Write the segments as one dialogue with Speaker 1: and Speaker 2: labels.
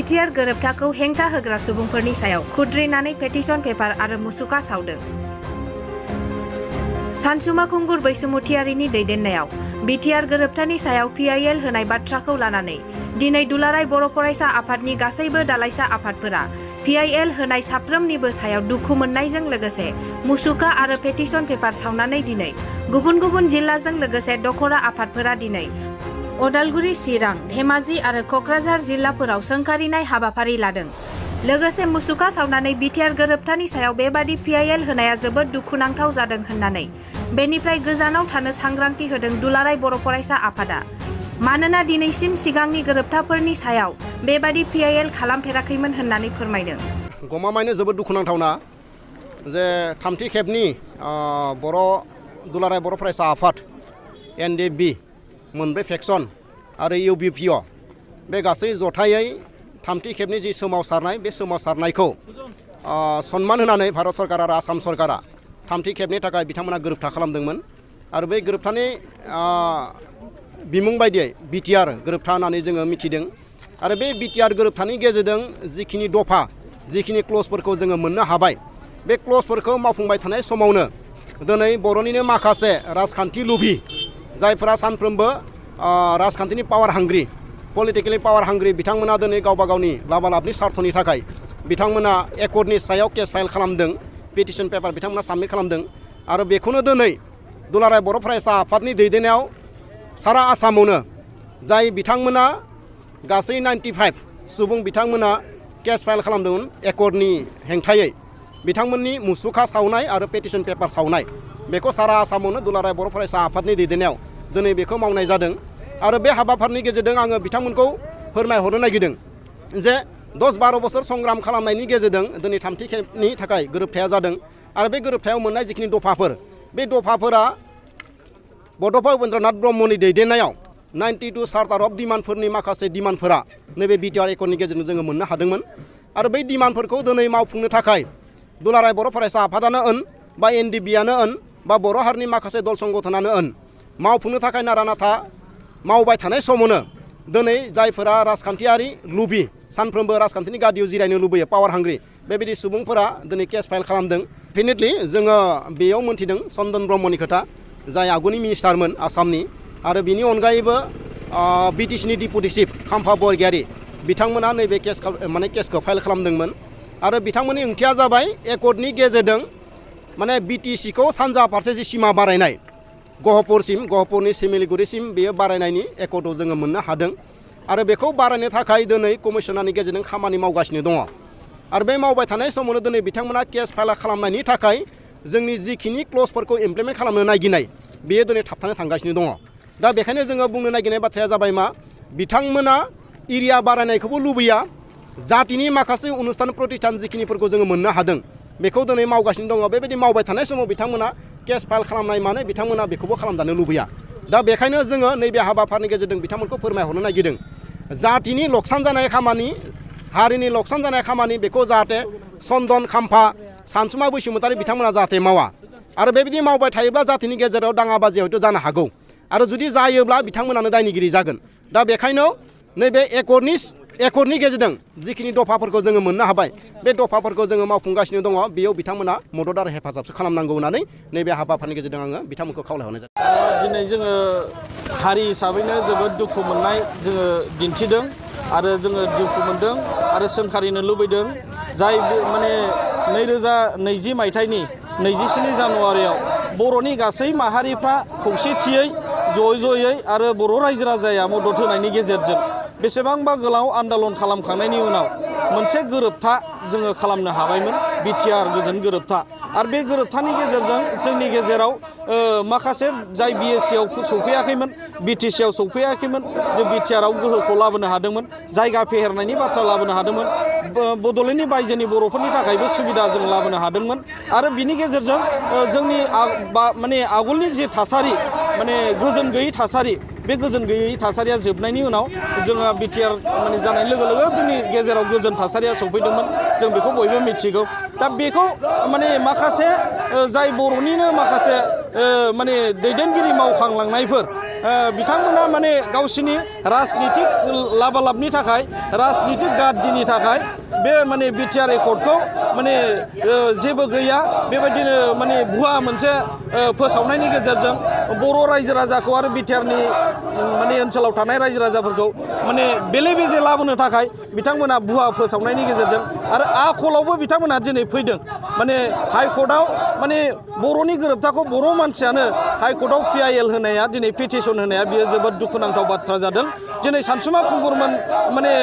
Speaker 1: BTR गोरोबथाखौ हेंथा होग्रा सुबुंफोरनि सायाव खुद्रिनानै पेटिशन पेपार आरो मुसुखा सावदों। सानसुमा खुंगुर बैसुमुथियारिनि दैदेननायाव बिटिआर गोरोबथानि सायाव PIL होनाय बाथ्राखौ लानानै दिनै दुलाराय बर' फरायसा आफादनि गासैबो दालाइसा आफादफोरा PIL होनाय साफ्रोमनिबो सायाव दुखु मोननायजों लोगोसे मुसुखा आरो पेटिशन पेपार सावनानै दिनै गुबुन गुबुन जिल्लाजों लोगोसे दखरा आफादफोरा दिनै अदालगुरि, चिरां, धेमाजि आरो क'क्राझार जिल्लाफोराव सोंखारिनाय हाबाफारि लादों। लोगोसे मुसुखा सावनानै बिटिआर गोरोबथानि सायाव बेबादि PIL होनाया जोबोद दुखुनांथाव जादों होननानै बेनिफ्राय गोजानाव थानो सांग्रांथि होदों दुलाराय बर' फरायसा आफादा। मानोना दिनैसिम सिगांनि गोरोबथाफोरनि सायाव बेबादि PIL खालामफेराखैमोन होननानै फोरमायदों।
Speaker 2: गमामायैनो जोबोद दुखुनांथावना जे थामथि खेबनि दुलाराय बर' फरायसा आफाद NDB मोनब्रै फेक्सन आरो UBPO बे गासै जथायै थामथि खेबनि जि सोमावसारनाय बे सोमावसारनायखौ सनमान होनानै भारत सरकार आरो आसाम सरकारा थामथि खेबनि थाखाय बिथांमोना गोरोबथा खालामदोंमोन आरो बै गोरोबथानि बिमुं बायदियै बिटिआर गोरोबथा होननानै जोङो मिथिदों आरो बे बिटिआर गोरोबथानि गेजेरजों जिखिनि दफा जिखिनि क्लजफोरखौ जोङो मोननो हाबाय बे क्लजफोरखौ मावफुंबाय थानाय समावनो दिनै बर'निनो माखासे राजखान्थि लुबि जायफोरा सानफ्रोमबो राजखान्थिनि पावार हांग्रि पलिटिकेलि पावार हांग्रि बिथांमोना दिनै गावबा गावनि लाबालाबनि स्वार्थनि थाखाय बिथांमोना एकर्डनि सायाव केस फाइल खालामदों, पेटिशन पेपार बिथांमोना साबमिट खालामदों आरो बेखौनो दिनै दुलाराय बर' फरायसा आफादनि दैदेननायाव सारा आसामावनो जाय बिथांमोना गासै 95 सुबुं बिथांमोना केस फाइल खालामदोंमोन एकर्डनि हेंथायै बिथांमोननि मुसुखा सावनाय आरो पेटिशन पेपार सावनाय बेखौ सारा आसामावनो दुलाराय बर' फरायसा आफादनि दैदेननायाव दिनै बेखौ मावनाय जादों आरो बे हाबाफारिनि गेजेरजों आङो बिथांमोनखौ फोरमायहरनो नागिरदों जे 10-12 बोसोर संग्राम खालामनायनि गेजेरजों दिनै थामथि खेबनि थाखाय गोरोबथाया जादों आरो बे गोरोबथायाव मोननाय जिखिनि दफाफोर बे दफाफोरा बड'फा उपेन्द्रनाथ ब्रह्मनि दैदेननायाव 92 चार्टार अफ डिमान्डफोरनि माखासे डिमान्डफोरा नैबे बिटिआर एकर्डनि गेजेरजों जोङो मोननो हादोंमोन आरो बै डिमान्डफोरखौ दिनै मावफुंनो थाखाय दुलाराय बर' फरायसा आफादानो होन बा NDBआनो होन बा बर' हारिनि माखासे दल संगठनानो होन मावफुंनो थाखाय नारा नाथा मावबाय थानाय समावनो दिनै जायफोरा राजखान्थियारि लुबि सानफ्रोमबो राजखान्थिनि गादियाव जिरायनो लुबैयो पावार हांग्रि बेबायदि सुबुंफोरा दिनै केस फाइल खालामदों। डेफिनेटलि जोङो बेयाव मोन्थिदों चन्दन ब्रह्मनि खोथा जाय आगुनि मिनिस्टारमोन आसामनि आरो बिनि अनगायैबो BTCनि डिपुटि चिफ खाम्फा बरगयारी बिथांमोना नैबे केसखौ फाइल खालामदोंमोन आरो बिथांमोननि ओंथिया जाबाय एकर्डनि गेजेरजों माने BTCखौ सानजा फारसे जि सिमा बारायनाय गहपुरनि सिमिलिगुरिसिम बेयो बारायनायनि एकर्डआव जोङो मोननो हादों आरो बेखौ बारायनो थाखाय दिनै कमिसनारनि गेजेरजों खामानि मावगासिनो दङ आरो बे मावबाय थानाय समावनो दिनै बिथांमोना केस फाइल खालामनायनि थाखाय जोंनि जिखिनि क्लजफोरखौ इमप्लिमेन्ट खालामनो नागिरनाय बेयो दिनै थाबथानो थांगासिनो दङ। दा बेखायनो जोङो बुंनो नागिरनाय बाथ्राया जाबाय मा बिथांमोना एरिया बारायनायखौबो लुबैया जातिनि माखासे अनुष्ठान प्रतिष्ठान जिखिनिफोरखौ जोङो मोननो हादों बेखौ दिनै मावगासिनो दङ। बेबायदि मावबाय थानाय समाव बिथांमोना केस फाइल खालामनाय माने बिथांमोना बेखौबो खालामजानो लुबैया। दा बेखायनो जोङो नैबे हाबाफारिनि गेजेरजों बिथांमोनखौ फोरमायहरनो नागिरदों जातिनि लकसान जानाय खामानि हारिनि लकसान जानाय खामानि बेखौ जाहाथे चन्दन खाम्फा सानसुमा बैसुमुतारि बिथांमोना जाहाथे मावा आरो बेबायदि मावबाय थायोब्ला जातिनि गेजेराव दाङाबाजि हयथ' जानो हागौ आरो जुदि जायोब्ला बिथांमोनानो दायनिगिरि जागोन। दा बेखायनो नैबे एकर्डनि गेजेरजों जिखिनि दफाफोरखौ जोङो मोननो हाबाय बे दफाफोरखौ जोङो मावफुंगासिनो दङ बेयाव बिथांमोना मदद आरो हेफाजाबसो खालामनांगौ होननानै नैबे हाबाफारिनि गेजेरजों आङो बिथांमोनखौ खावलायहरनाय जादों।
Speaker 3: दिनै जोङो हारि हिसाबैनो जोबोद दुखु मोननाय जोङो दिन्थिदों आरो जोङो दुखु मोनदों आरो सोंखारिनो लुबैदों जाय माने 2020 मायथाइनि 27 जानुवारियाव बर'नि गासै माहारिफ्रा खौसेथियै ज'यै आरो बर' रायजो राजाया मदद होनायनि गेजेरजों बेसेबांबा गोलाव आन्दालन खालामखांनायनि उनाव मोनसे गोरोबथा जोङो खालामनो हाबायमोन बिटिआर गोजोन गोरोबथा आरो बे गोरोबथानि गेजेरजों जोंनि गेजेराव माखासे जाय BSCआव सौफैयाखैमोन BTCआव सौफैयाखैमोन जों बिटिआरआव गोहोखौ लाबोनो हादोंमोन जायगा फेहेरनायनि बाथ्रा लाबोनो हादोंमोन बड'लेण्डनि बायजोनि बर'फोरनि थाखायबो सुबिदा जों लाबोनो हादोंमोन आरो बिनि गेजेरजों जोंनि माने आगोलनि जे थासारि माने गोजोन गैयै थासारि बे गोजोन गैयै थासारिया जोबनायनि उनाव जोङो बिटिआर माने जानाय लोगो लोगो जोंनि गेजेराव गोजोन थासारिया सौफैदोंमोन जों बेखौ बयबो मिथिगौ। दा बेखौ माने माखासे जाय बर'निनो माखासे माने दैदेनगिरि मावखांलांनायफोर बिथांमोना माने गावसिनि राजनितिक लाबालाबनि थाखाय राजनितिक गाद्दिनि थाखाय बे माने बिटिआर एकर्डखौ माने जेबो गैया बेबायदिनो माने भुवा मोनसे फोसावनायनि गेजेरजों बर' रायजो राजाखौ आरो बिटिआरनि माने ओनसोलाव थानाय रायजो राजाफोरखौ माने बेले बेजे लाबोनो थाखाय बिथांमोना भुवा फोसावनायनि गेजेरजों आरो आखलावबो बिथांमोना दिनै फैदों माने हाइकर्टआव माने बर'नि गोरोबथाखौ बर' मानसियानो हाइकर्टआव PIL होनाया दिनै पिटिसन होनाया बियो जोबोद दुखुनांथाव बाथ्रा जादों दिनै सानसुमा खुंगुरमोन माने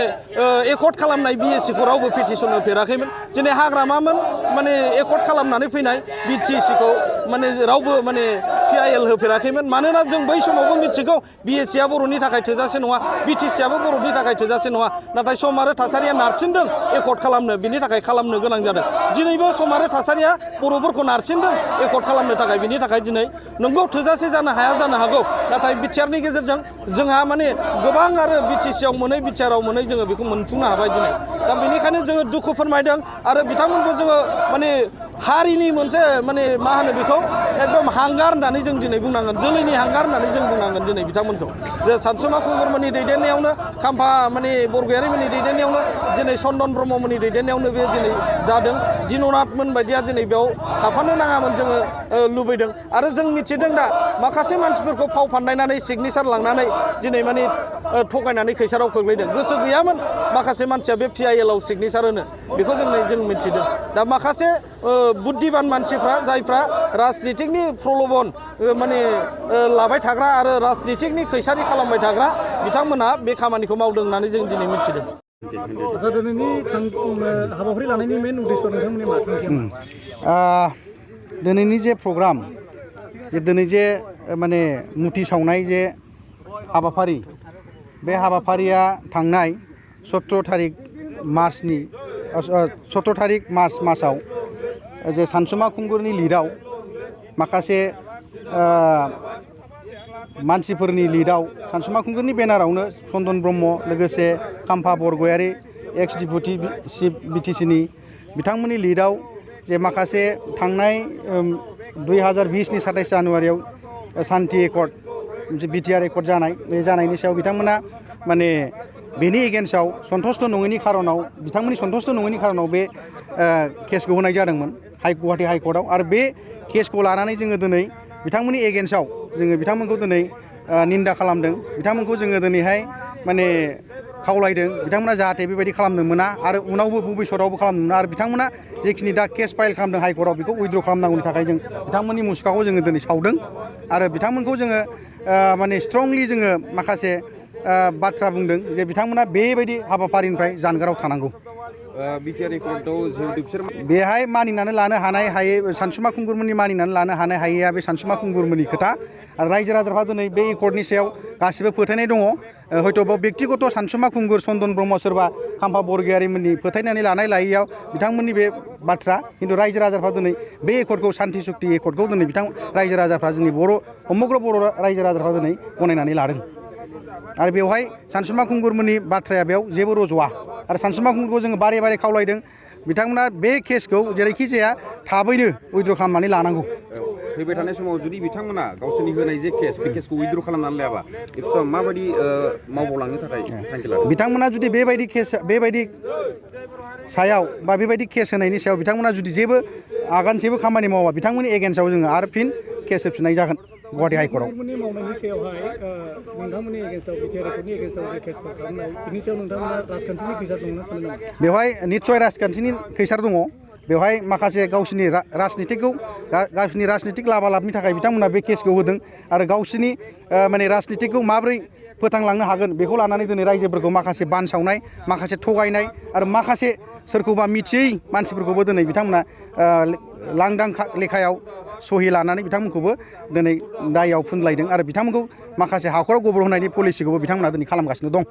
Speaker 3: एकर्ड खालामनाय BSCखौ रावबो पिटिसन होफेराखैमोन दिनै हाग्रामामोन माने एकर्ड खालामनानै फैनाय BTCखौ माने रावबो माने PIL होफेराखैमोन मानोना जों बै समावबो मिथिगौ BSCआ बर'नि थाखाय थोजासे नङा BTCआबो बर'नि थाखाय थोजासे नङा नाथाय सम आरो थासारिया नारसिनदों एकर्ड खालामनो बिनि थाखाय खालामनो गोनां जादों दिनैबो सम आरो थासारिया बर'फोरखौ नारसिनदों एकर्ड खालामनो थाखाय बिनि थाखाय दिनै नंगौ थोजासे जानो हाया जानो हागौ नाथाय बिटिआरनि गेजेरजों जोंहा माने गोबां आरो BTCआव मोनै बिटिआरआव मोनै जोङो बेखौ मोनफुंनो हाबाय दिनै दा बेनिखायनो जोङो दुखु फोरमायदों आरो बिथांमोनखौ जोङो माने हारिनि मोनसे माने मा होनो बेखौ एकदम हांगार होननानै जों दिनै बुंनांगोन जोलैनि हांगार होननानै जों बुंनांगोन दिनै बिथांमोनखौ जे सानसुमा खुंगुरमोननि दैदेननायावनो खाम्फा माने बरगयारिमोननि दैदेननायावनो दिनै चन्दन ब्रह्ममोननि दैदेननायावनो बे दिनै जादों दिननाथमोन बायदिया दिनै बेयाव थाफानो नाङामोन जोङो लुबैदों आरो जों मिथिदों दा माखासे मानसिफोरखौ फाव फान्दायनानै सिगनेसार लांनानै दिनै माने थगायनानै खैसाराव खोख्लैदों गोसो गैयामोन माखासे मानसिया बे PILआव सिगनेसार होनो बेखौ जों मिथिदों दा माखासे बुद्धिबान मानसिफ्रा जायफ्रा राजनितिकनि प्रलोभन माने लाबाय थाग्रा आरो राजनितिकनि खैसारि खालामबाय थाग्रा बिथांमोना बे खामानिखौ मावदों होननानै जों दिनै मिथिदों
Speaker 4: दिनैनि हाबाफारि लानायनि मेन उद्देश्य नोंथांमोननि मा थांखिया
Speaker 5: दिनैनि जे प्रग्राम दिनै जे माने मुथि सावनाय जे हाबाफारि बे हाबाफारिया थांनाय 17 थारिख मार्चनि 17 थारिख मार्च मासाव जे सानसुमा खुंगुरनि लिडआव माखासे मानसिफोरनि लिडआव सानसुमा खुंगुरनि बेनारावनो चन्दन ब्रह्म लोगोसे खाम्फा बरगयारि एक्स डिपुटि चिफ BTCनि बिथांमोननि लिडआव जे माखासे थांनाय 2020नि 27 जानुवारियाव सान्ति एकर्ड मोनसे बिटिआर एकर्ड जानाय बे जानायनि सायाव बिथांमोना माने बेनि एगेन्स्टआव सन्तुष्ट नङैनि खारनाव बिथांमोननि सन्तुष्ट नङैनि खारनाव बे केसखौ होनाय जादोंमोन गुवाहाटी हाइकर्टआव आरो बे केसखौ लानानै जोङो दिनै बिथांमोननि एगेन्स्टआव जोङो बिथांमोनखौ दिनै निन्दा खालामदों बिथांमोनखौ जोङो दिनैहाय माने खावलायदों बिथांमोना जाहाथे बेबायदि खालामनो मोना आरो उनावबो भबिष्यतआवबो खालामनो मोना आरो बिथांमोना जेखिनि दा केस फाइल खालामदों हाइकर्टआव बेखौ उइथड्र खालामनांगौनि थाखाय जों बिथांमोननि मुसुखाखौ जोङो दिनै सावदों आरो बिथांमोनखौ जोङो माने स्ट्रंलि जोङो माखासे बाथ्रा बुंदों जे बिथांमोना बेबायदि हाबाफारिनिफ्राय जानगाराव थानांगौ
Speaker 6: बिटिआर एकर्डआव जिहेतु बिसोर
Speaker 5: बेहाय मानिनानै लानो हानाय हायै सानसुमा खुंगुरमोननि मानिनानै लानो हानाय हायैया बे सानसुमा खुंगुरमोननि खोथा आरो रायजो राजाफ्रा दिनै बे एकर्डनि सायाव गासिबो फोथायनाय दङ हयथ' बेक्तिगत सानसुमा खुंगुर चन्दन ब्रह्म सोरबा खाम्फा बरगयारिमोननि फोथायनानै लानाय लायैयाव बिथांमोननि बे बाथ्रा खिन्थु रायजो राजाफ्रा दिनै बे एकर्डखौ सान्ति सुक्ति एकर्डखौ दिनै रायजो राजाफ्रा जोंनि समग्र बर' रायजो राजाफ्रा दिनै गनायनानै लादों आरो बेवहाय सानसुमा खुंगुरमोननि बाथ्राया बेयाव जेबो रज'आ आरो सानसुमा खुंगुरखौ जोङो बारे बारे खावलायदों बिथांमोना बे केसखौ जेरैखि जाया थाबैनो उइथड्र खालामनानै लानांगौ
Speaker 6: फैबाय थानाय समाव जुदि बिथांमोना गावसोरनि होनाय जे केस बे केसखौ उइथड्र खालामनानै लायाबा एबसुआ माबायदि मावबावलांनो थाखाय थांखि लादों
Speaker 5: बिथांमोना जुदि बेबायदि सायाव बा बेबायदि केस होनायनि सायाव बिथांमोना जुदि जेबो आगानसेबो खामानि मावा बिथांमोननि एगेन्स्टआव जोङो आरो फिन केस होफिननाय जागोन गुवाहाटी हाइकर्टआव
Speaker 4: मावनायनि सायावहाय नोंथांमोननि एगेन्स्टआव बिटिआर एकर्डनि एगेन्स्टआव जे केसफोर खालामनाय बिनि सायाव नोंथांमोना राजखान्थिनि खैसार दंना सानो नामा
Speaker 5: बेवहाय निस्सय राजखान्थिनि खैसार दङ बेवहाय माखासे गावसिनि राजनितिक लाबालाबनि थाखाय बिथांमोना बे केसखौ होदों आरो गावसिनि माने राजनितिकखौ माबोरै फोथांलांनो हागोन बेखौ लानानै दिनै रायजोफोरखौ माखासे बानसावनाय माखासे थगायनाय आरो माखासे सोरखौबा मिथियै मानसिफोरखौबो दिनै बिथांमोना लांदां लेखायाव सहि लानानै बिथांमोनखौबो दिनै दायआव फुनलायदों आरो बिथांमोनखौ माखासे हाखराव गब्र होनायनि पलिसिखौबो बिथांमोना दिनै खालामगासिनो दं